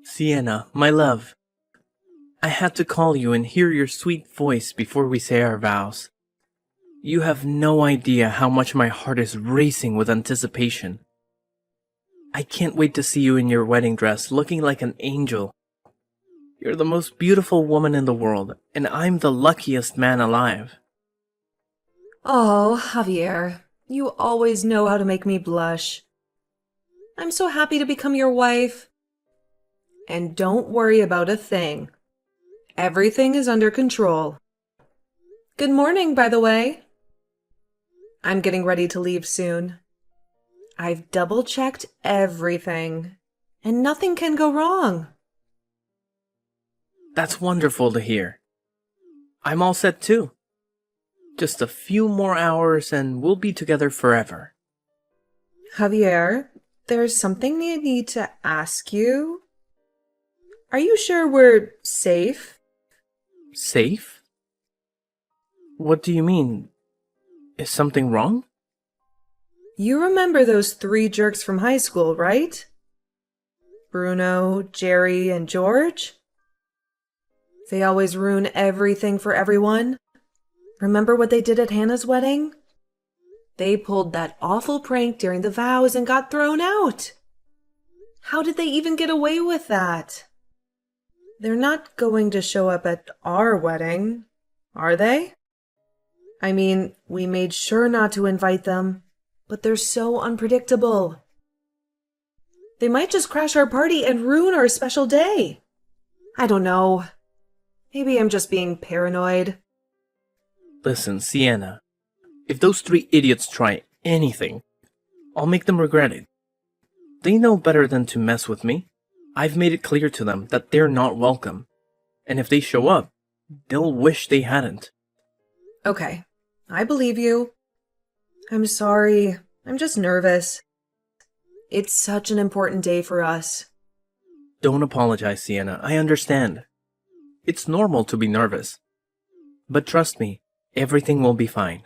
Sienna, my love, I had to call you and hear your sweet voice before we say our vows. You have no idea how much my heart is racing with anticipation. I can't wait to see you in your wedding dress looking like an angel. You're the most beautiful woman in the world, and I'm the luckiest man alive. Oh, Javier, you always know how to make me blush. I'm so happy to become your wife. And don't worry about a thing. Everything is under control. Good morning, by the way. I'm getting ready to leave soon. I've double-checked everything, and nothing can go wrong. That's wonderful to hear. I'm all set too. Just a few more hours and we'll be together forever. Javier, there's something I need to ask you. Are you sure we're safe? Safe? What do you mean? Is something wrong? You remember those 3 jerks from high school, right? Bruno, Jerry, and George? They always ruin everything for everyone. Remember what they did at Hannah's wedding? They pulled that awful prank during the vows and got thrown out. How did they even get away with that? They're not going to show up at our wedding, are they? I mean, we made sure not to invite them, but they're so unpredictable. They might just crash our party and ruin our special day. I don't know. Maybe I'm just being paranoid. Listen, Sienna, if those 3 idiots try anything, I'll make them regret it. They know better than to mess with me. I've made it clear to them that they're not welcome. And if they show up, they'll wish they hadn't. Okay, I believe you. I'm sorry. I'm just nervous. It's such an important day for us. Don't apologize, Sienna. I understand. It's normal to be nervous. But trust me, everything will be fine.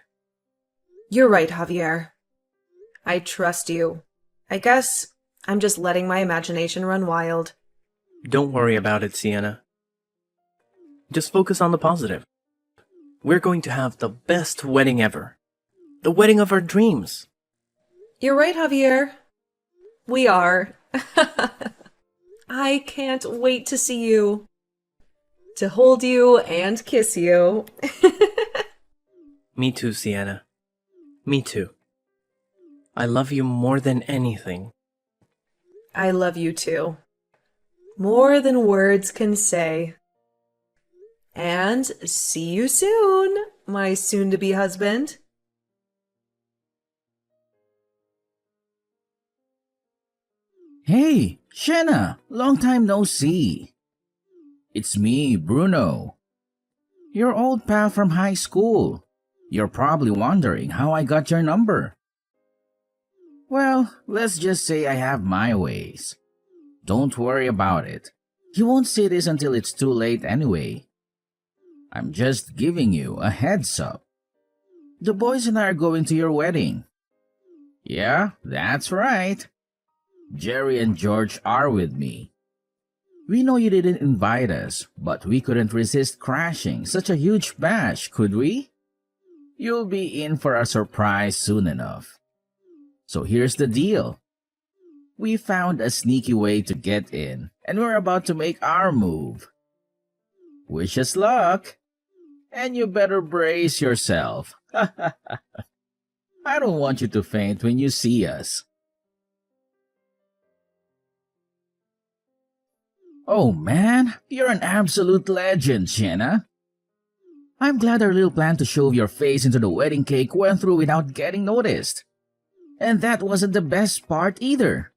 You're right, Javier. I trust you. I guess I'm just letting my imagination run wild. Don't worry about it, Sienna. Just focus on the positive. We're going to have the best wedding ever. The wedding of our dreams. You're right, Javier. We are. I can't wait to see you. To hold you and kiss you. Me too, Sienna. Me too. I love you more than anything. I love you too. More than words can say. And see you soon, my soon-to-be husband. Hey, Shanna, long time no see. It's me, Bruno. Your old pal from high school. You're probably wondering how I got your number. Well, let's just say I have my ways. Don't worry about it. You won't see this until it's too late anyway. I'm just giving you a heads up. The boys and I are going to your wedding. Yeah, that's right. Jerry and George are with me. We know you didn't invite us, but we couldn't resist crashing such a huge bash, could we? You'll be in for a surprise soon enough. So here's the deal. We found a sneaky way to get in, and we're about to make our move. Wish us luck. And you better brace yourself. I don't want you to faint when you see us. Oh man, you're an absolute legend, Shanna. I'm glad our little plan to shove your face into the wedding cake went through without getting noticed. And that wasn't the best part either.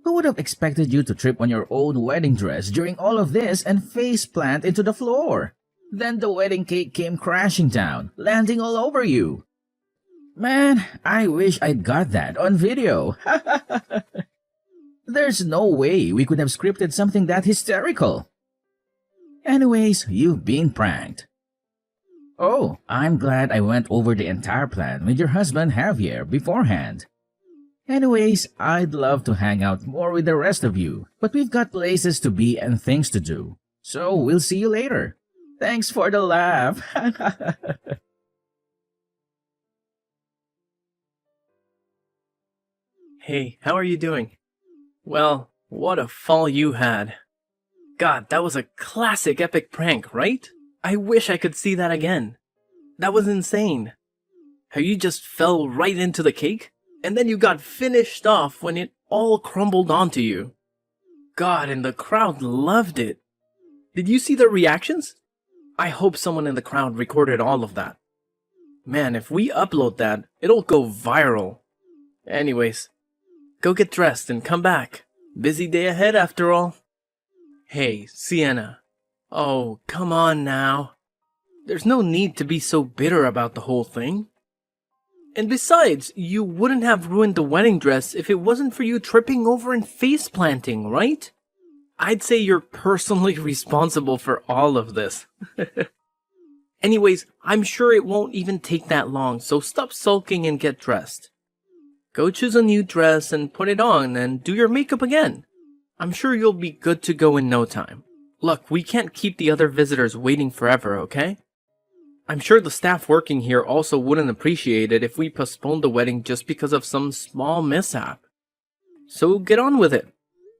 Who would have expected you to trip on your own wedding dress during all of this and face plant into the floor? Then the wedding cake came crashing down, landing all over you. Man, I wish I'd got that on video. There's no way we could have scripted something that hysterical. Anyways, you've been pranked. Oh, I'm glad I went over the entire plan with your husband Javier beforehand. Anyways, I'd love to hang out more with the rest of you, but we've got places to be and things to do. So we'll see you later. Thanks for the laugh. Hey, how are you doing? Well, what a fall you had. God, that was a classic epic prank, right? I wish I could see that again. That was insane. How you just fell right into the cake, and then you got finished off when it all crumbled onto you. God, and the crowd loved it. Did you see the reactions? I hope someone in the crowd recorded all of that. Man, if we upload that, it'll go viral. Anyways, go get dressed and come back. Busy day ahead after all. Hey, Sienna. Oh, come on now. There's no need to be so bitter about the whole thing. And besides, you wouldn't have ruined the wedding dress if it wasn't for you tripping over and face planting, right? I'd say you're personally responsible for all of this. Anyways, I'm sure it won't even take that long, so stop sulking and get dressed. Go choose a new dress and put it on and do your makeup again. I'm sure you'll be good to go in no time. Look, we can't keep the other visitors waiting forever, okay? I'm sure the staff working here also wouldn't appreciate it if we postponed the wedding just because of some small mishap. So get on with it.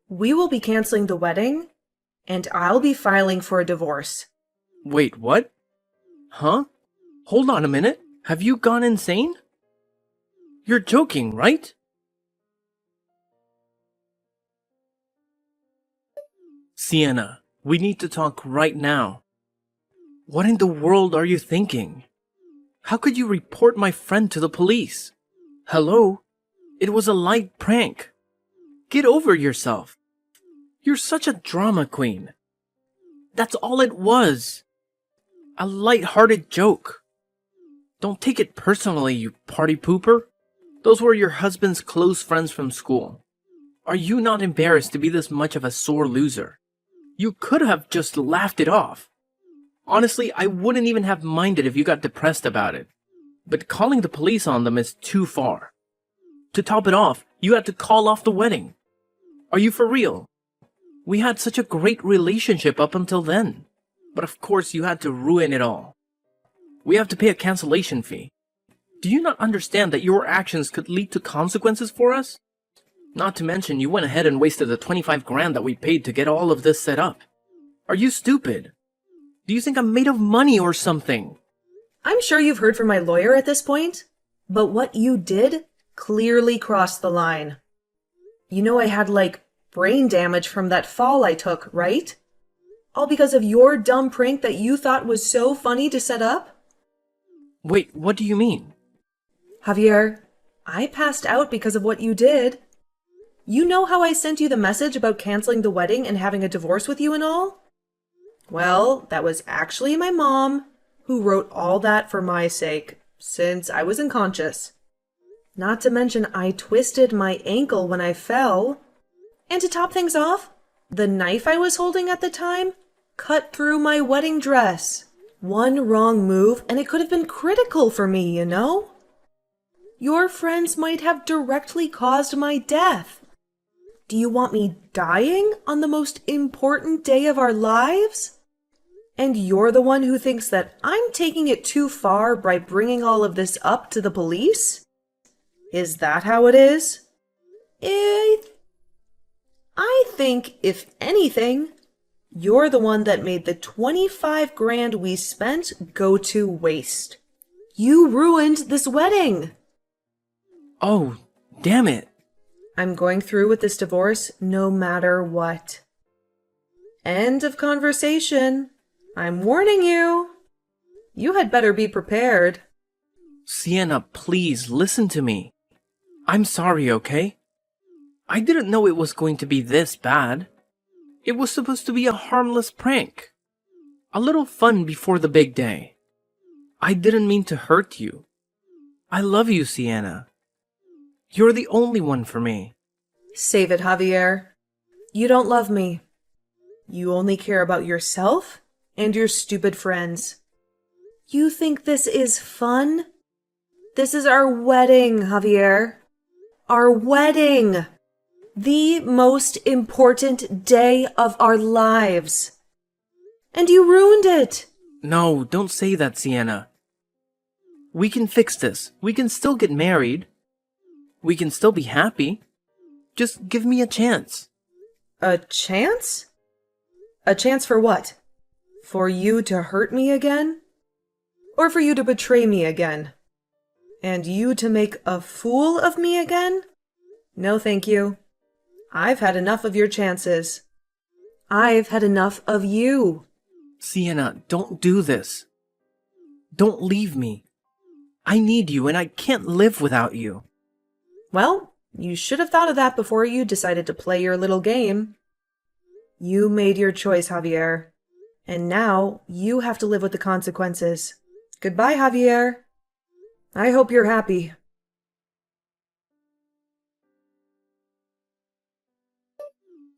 We will be canceling the wedding, and I'll be filing for a divorce. Wait, what? Huh? Hold on a minute. Have you gone insane? You're joking, right? Sienna, we need to talk right now. What in the world are you thinking? How could you report my friend to the police? Hello? It was a light prank. Get over yourself. You're such a drama queen. That's all it was. A light-hearted joke. Don't take it personally, you party pooper. Those were your husband's close friends from school. Are you not embarrassed to be this much of a sore loser? You could have just laughed it off. Honestly, I wouldn't even have minded if you got depressed about it. But calling the police on them is too far. To top it off, you had to call off the wedding. Are you for real? We had such a great relationship up until then. But of course you had to ruin it all. We have to pay a cancellation fee. Do you not understand that your actions could lead to consequences for us? Not to mention you went ahead and wasted the 25 grand that we paid to get all of this set up. Are you stupid? Do you think I'm made of money or something? I'm sure you've heard from my lawyer at this point, but what you did clearly crossed the line. You know I had, brain damage from that fall I took, right? All because of your dumb prank that you thought was so funny to set up? Wait, what do you mean? Javier, I passed out because of what you did. You know how I sent you the message about canceling the wedding and having a divorce with you and all? Well, that was actually my mom who wrote all that for my sake, since I was unconscious. Not to mention I twisted my ankle when I fell. And to top things off, the knife I was holding at the time cut through my wedding dress. One wrong move and it could have been critical for me, you know? Your friends might have directly caused my death. Do you want me dying on the most important day of our lives? And you're the one who thinks that I'm taking it too far by bringing all of this up to the police? Is that how it is? I think, if anything, you're the one that made the 25 grand we spent go to waste. You ruined this wedding. Oh, damn it. I'm going through with this divorce no matter what. End of conversation. I'm warning you. You had better be prepared. Sienna, please listen to me. I'm sorry, okay? I didn't know it was going to be this bad. It was supposed to be a harmless prank. A little fun before the big day. I didn't mean to hurt you. I love you, Sienna. You're the only one for me. Save it, Javier. You don't love me. You only care about yourself and your stupid friends. You think this is fun? This is our wedding, Javier. Our wedding! The most important day of our lives. And you ruined it! No, don't say that, Sienna. We can fix this. We can still get married. We can still be happy. Just give me a chance. A chance? A chance for what? For you to hurt me again? Or for you to betray me again? And you to make a fool of me again? No, thank you. I've had enough of your chances. I've had enough of you. Sienna, don't do this. Don't leave me. I need you and I can't live without you. Well, you should have thought of that before you decided to play your little game. You made your choice, Javier. And now you have to live with the consequences. Goodbye, Javier. I hope you're happy.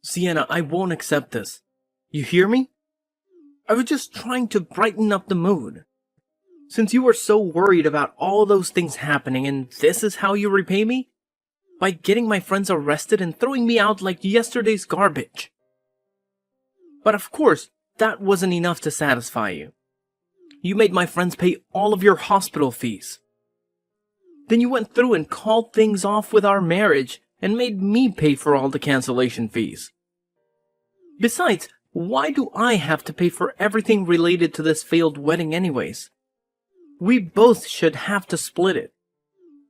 Sienna, I won't accept this. You hear me? I was just trying to brighten up the mood. Since you were so worried about all those things happening and this is how you repay me? By getting my friends arrested and throwing me out like yesterday's garbage. But of course, that wasn't enough to satisfy you. You made my friends pay all of your hospital fees. Then you went through and called things off with our marriage and made me pay for all the cancellation fees. Besides, why do I have to pay for everything related to this failed wedding anyways? We both should have to split it.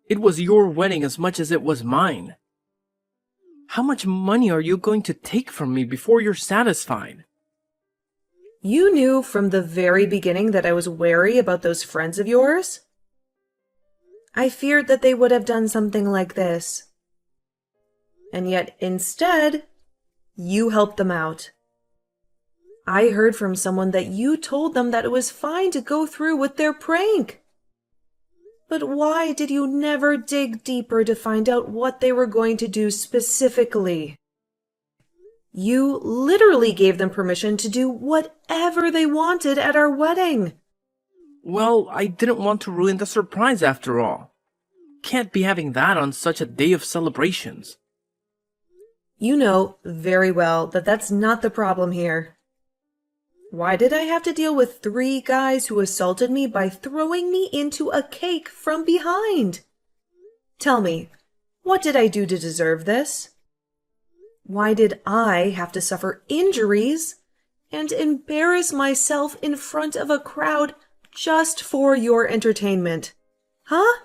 It was your wedding as much as it was mine. How much money are you going to take from me before you're satisfied? You knew from the very beginning that I was wary about those friends of yours. I feared that they would have done something like this. And yet, instead, you helped them out. I heard from someone that you told them that it was fine to go through with their prank. But why did you never dig deeper to find out what they were going to do specifically? You literally gave them permission to do whatever they wanted at our wedding. Well, I didn't want to ruin the surprise after all. Can't be having that on such a day of celebrations. You know very well that that's not the problem here. Why did I have to deal with 3 guys who assaulted me by throwing me into a cake from behind? Tell me, what did I do to deserve this? Why did I have to suffer injuries and embarrass myself in front of a crowd just for your entertainment? Huh?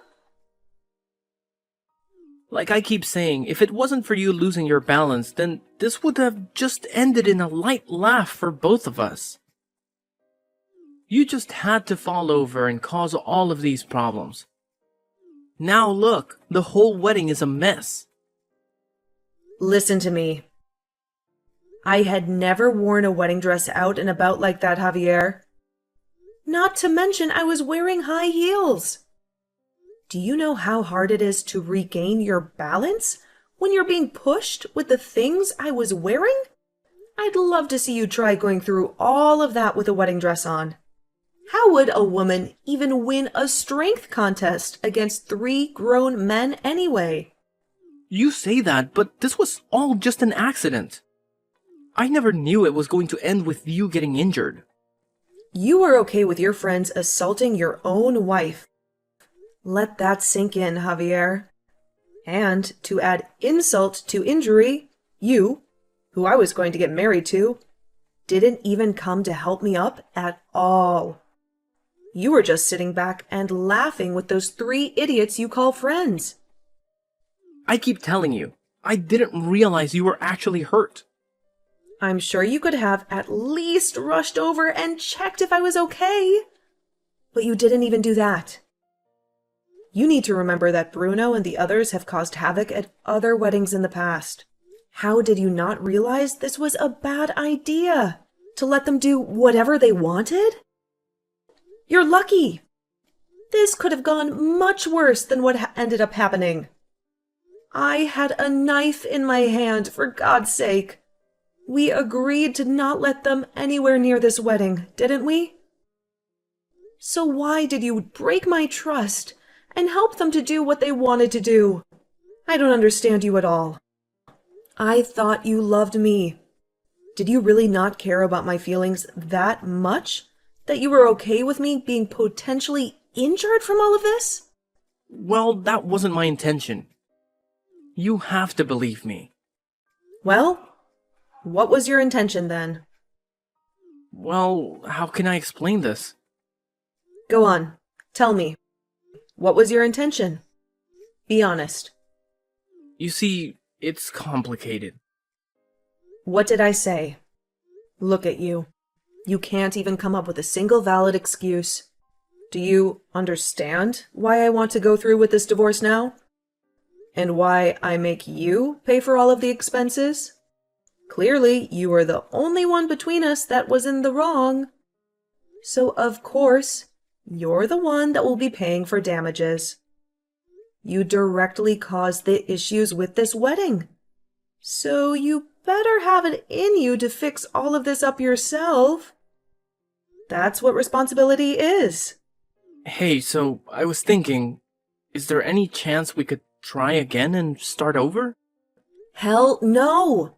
Like I keep saying, if it wasn't for you losing your balance, then this would have just ended in a light laugh for both of us. You just had to fall over and cause all of these problems. Now look, the whole wedding is a mess. Listen to me. I had never worn a wedding dress out and about like that, Javier. Not to mention I was wearing high heels. Do you know how hard it is to regain your balance when you're being pushed with the things I was wearing? I'd love to see you try going through all of that with a wedding dress on. How would a woman even win a strength contest against 3 grown men anyway? You say that, but this was all just an accident. I never knew it was going to end with you getting injured. You were okay with your friends assaulting your own wife. Let that sink in, Javier. And to add insult to injury, you, who I was going to get married to, didn't even come to help me up at all. You were just sitting back and laughing with those 3 idiots you call friends. I keep telling you, I didn't realize you were actually hurt. I'm sure you could have at least rushed over and checked if I was okay. But you didn't even do that. You need to remember that Bruno and the others have caused havoc at other weddings in the past. How did you not realize this was a bad idea? To let them do whatever they wanted? You're lucky. This could have gone much worse than what ended up happening. I had a knife in my hand, for God's sake. We agreed to not let them anywhere near this wedding, didn't we? So why did you break my trust and help them to do what they wanted to do? I don't understand you at all. I thought you loved me. Did you really not care about my feelings that much that you were okay with me being potentially injured from all of this? Well, that wasn't my intention. You have to believe me. Well, what was your intention then? Well, how can I explain this? Go on, tell me. What was your intention? Be honest. You see, it's complicated. What did I say? Look at you. You can't even come up with a single valid excuse. Do you understand why I want to go through with this divorce now? And why I make you pay for all of the expenses? Clearly, you were the only one between us that was in the wrong. So, of course, you're the one that will be paying for damages. You directly caused the issues with this wedding. So you better have it in you to fix all of this up yourself. That's what responsibility is. Hey, so I was thinking, is there any chance we could try again and start over? Hell no!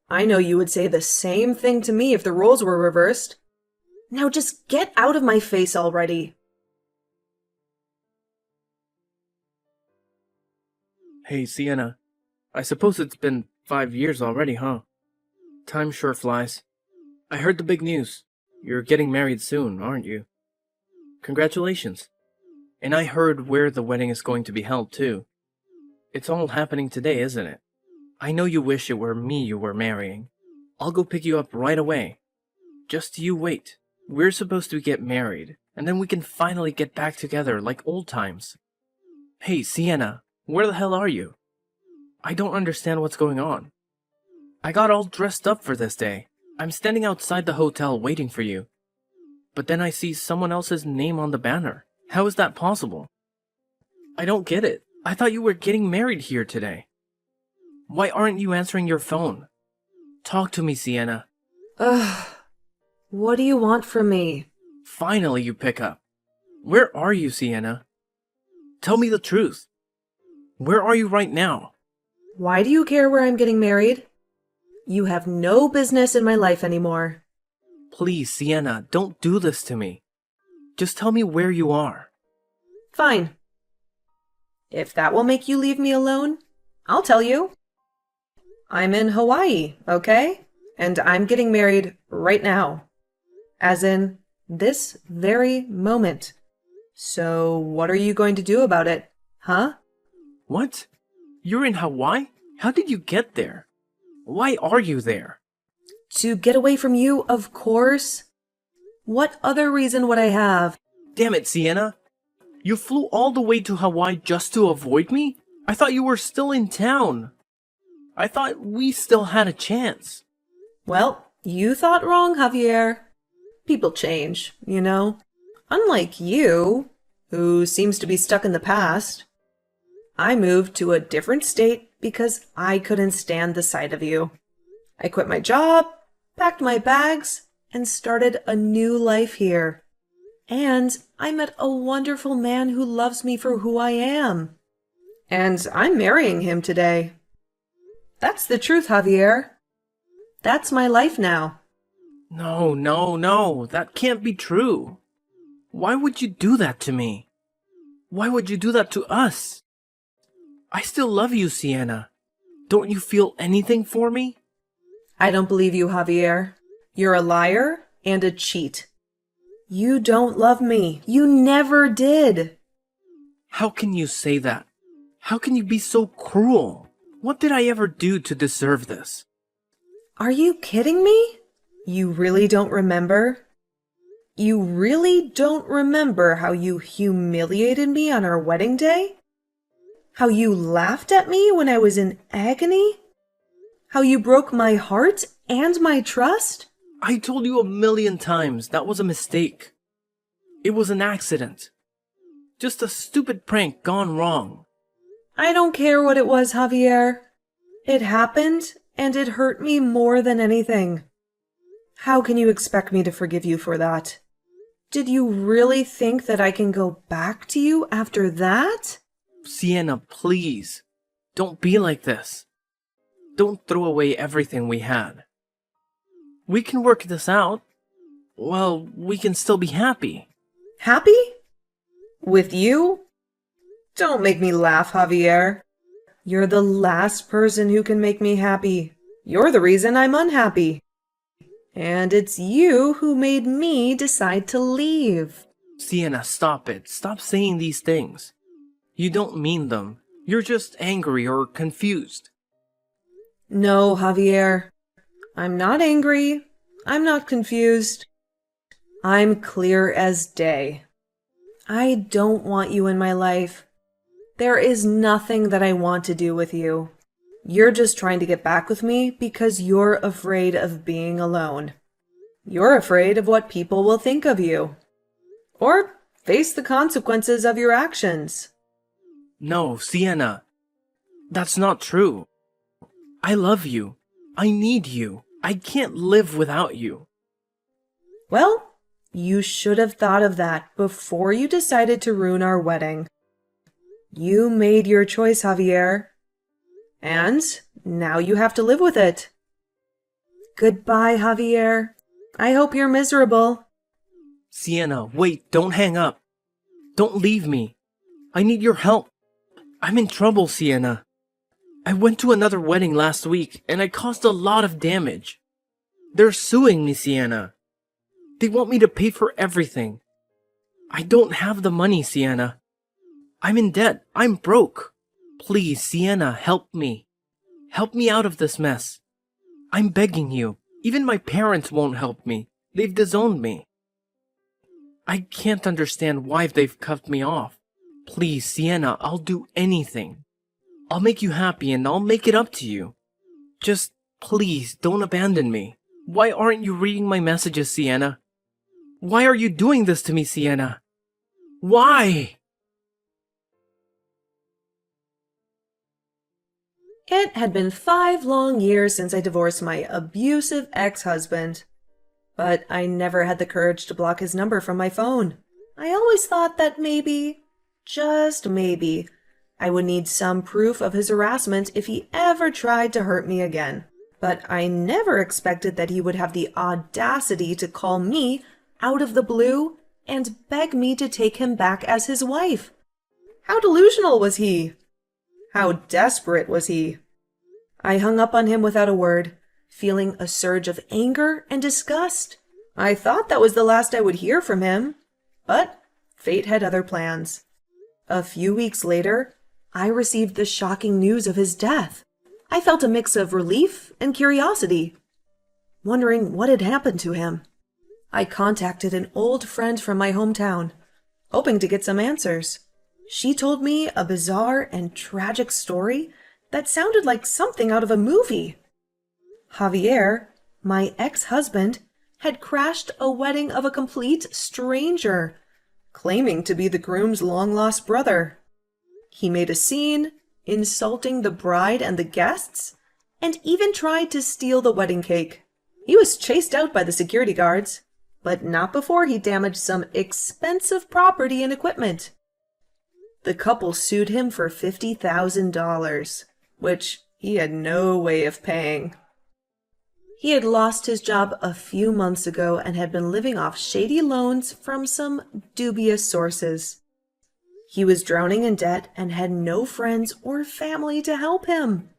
I know you would say the same thing to me if the roles were reversed. Now just get out of my face already. Hey, Sienna. I suppose it's been 5 years already, huh? Time sure flies. I heard the big news. You're getting married soon, aren't you? Congratulations. And I heard where the wedding is going to be held, too. It's all happening today, isn't it? I know you wish it were me you were marrying. I'll go pick you up right away. Just you wait. We're supposed to get married, and then we can finally get back together like old times. Hey, Sienna, where the hell are you? I don't understand what's going on. I got all dressed up for this day. I'm standing outside the hotel waiting for you. But then I see someone else's name on the banner. How is that possible? I don't get it. I thought you were getting married here today. Why aren't you answering your phone? Talk to me, Sienna. Ugh. What do you want from me? Finally you pick up. Where are you, Sienna? Tell me the truth. Where are you right now? Why do you care where I'm getting married? You have no business in my life anymore. Please, Sienna, don't do this to me. Just tell me where you are. Fine. If that will make you leave me alone, I'll tell you. I'm in Hawaii, okay? And I'm getting married right now. As in, this very moment. So, what are you going to do about it, huh? What? You're in Hawaii? How did you get there? Why are you there? To get away from you, of course. What other reason would I have? Damn it, Sienna. You flew all the way to Hawaii just to avoid me? I thought you were still in town. I thought we still had a chance. Well, you thought wrong, Javier. People change, you know. Unlike you, who seems to be stuck in the past. I moved to a different state because I couldn't stand the sight of you. I quit my job, packed my bags, and started a new life here. And I met a wonderful man who loves me for who I am. And I'm marrying him today. That's the truth, Javier. That's my life now. No, that can't be true. Why would you do that to me? Why would you do that to us? I still love you, Sienna. Don't you feel anything for me? I don't believe you, Javier. You're a liar and a cheat. You don't love me. You never did. How can you say that? How can you be so cruel? What did I ever do to deserve this? Are you kidding me? You really don't remember? You really don't remember how you humiliated me on our wedding day? How you laughed at me when I was in agony? How you broke my heart and my trust? I told you 1,000,000 times that was a mistake. It was an accident. Just a stupid prank gone wrong. I don't care what it was, Javier. It happened, and it hurt me more than anything. How can you expect me to forgive you for that? Did you really think that I can go back to you after that? Sienna, please. Don't be like this. Don't throw away everything we had. We can work this out. Well, we can still be happy. Happy? With you? Don't make me laugh, Javier. You're the last person who can make me happy. You're the reason I'm unhappy. And it's you who made me decide to leave. Sienna, stop it. Stop saying these things. You don't mean them. You're just angry or confused. No, Javier. I'm not angry. I'm not confused. I'm clear as day. I don't want you in my life. There is nothing that I want to do with you. You're just trying to get back with me because you're afraid of being alone. You're afraid of what people will think of you. Or face the consequences of your actions. No, Sienna. That's not true. I love you. I need you. I can't live without you. Well, you should have thought of that before you decided to ruin our wedding. You made your choice, Javier. And now you have to live with it. Goodbye, Javier. I hope you're miserable. Sienna, wait, don't hang up. Don't leave me. I need your help. I'm in trouble, Sienna. I went to another wedding last week and I caused a lot of damage. They're suing me, Sienna. They want me to pay for everything. I don't have the money, Sienna. I'm in debt. I'm broke. Please, Sienna, help me. Help me out of this mess. I'm begging you. Even my parents won't help me. They've disowned me. I can't understand why they've cut me off. Please, Sienna, I'll do anything. I'll make you happy and I'll make it up to you. Just, please, don't abandon me. Why aren't you reading my messages, Sienna? Why are you doing this to me, Sienna? Why? It had been 5 long years since I divorced my abusive ex-husband. But I never had the courage to block his number from my phone. I always thought that maybe, just maybe, I would need some proof of his harassment if he ever tried to hurt me again. But I never expected that he would have the audacity to call me out of the blue and beg me to take him back as his wife. How delusional was he? How desperate was he? I hung up on him without a word, feeling a surge of anger and disgust. I thought that was the last I would hear from him, but fate had other plans. A few weeks later, I received the shocking news of his death. I felt a mix of relief and curiosity, wondering what had happened to him. I contacted an old friend from my hometown, hoping to get some answers. She told me a bizarre and tragic story that sounded like something out of a movie. Javier, my ex-husband, had crashed a wedding of a complete stranger, claiming to be the groom's long-lost brother. He made a scene, insulting the bride and the guests, and even tried to steal the wedding cake. He was chased out by the security guards, but not before he damaged some expensive property and equipment. The couple sued him for $50,000, which he had no way of paying. He had lost his job a few months ago and had been living off shady loans from some dubious sources. He was drowning in debt and had no friends or family to help him.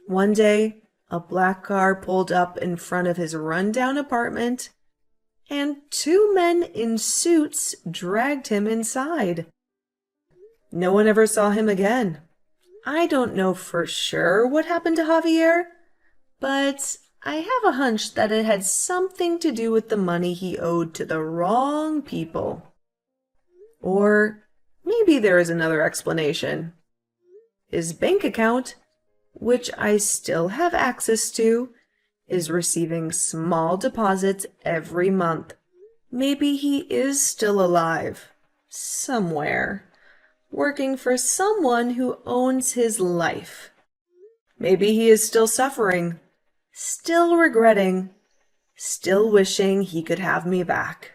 One day, a black car pulled up in front of his rundown apartment, and 2 men in suits dragged him inside. No one ever saw him again. I don't know for sure what happened to Javier, but I have a hunch that it had something to do with the money he owed to the wrong people. Or maybe there is another explanation. His bank account, which I still have access to, is receiving small deposits every month. Maybe he is still alive, somewhere, working for someone who owns his life. Maybe he is still suffering, still regretting, still wishing he could have me back.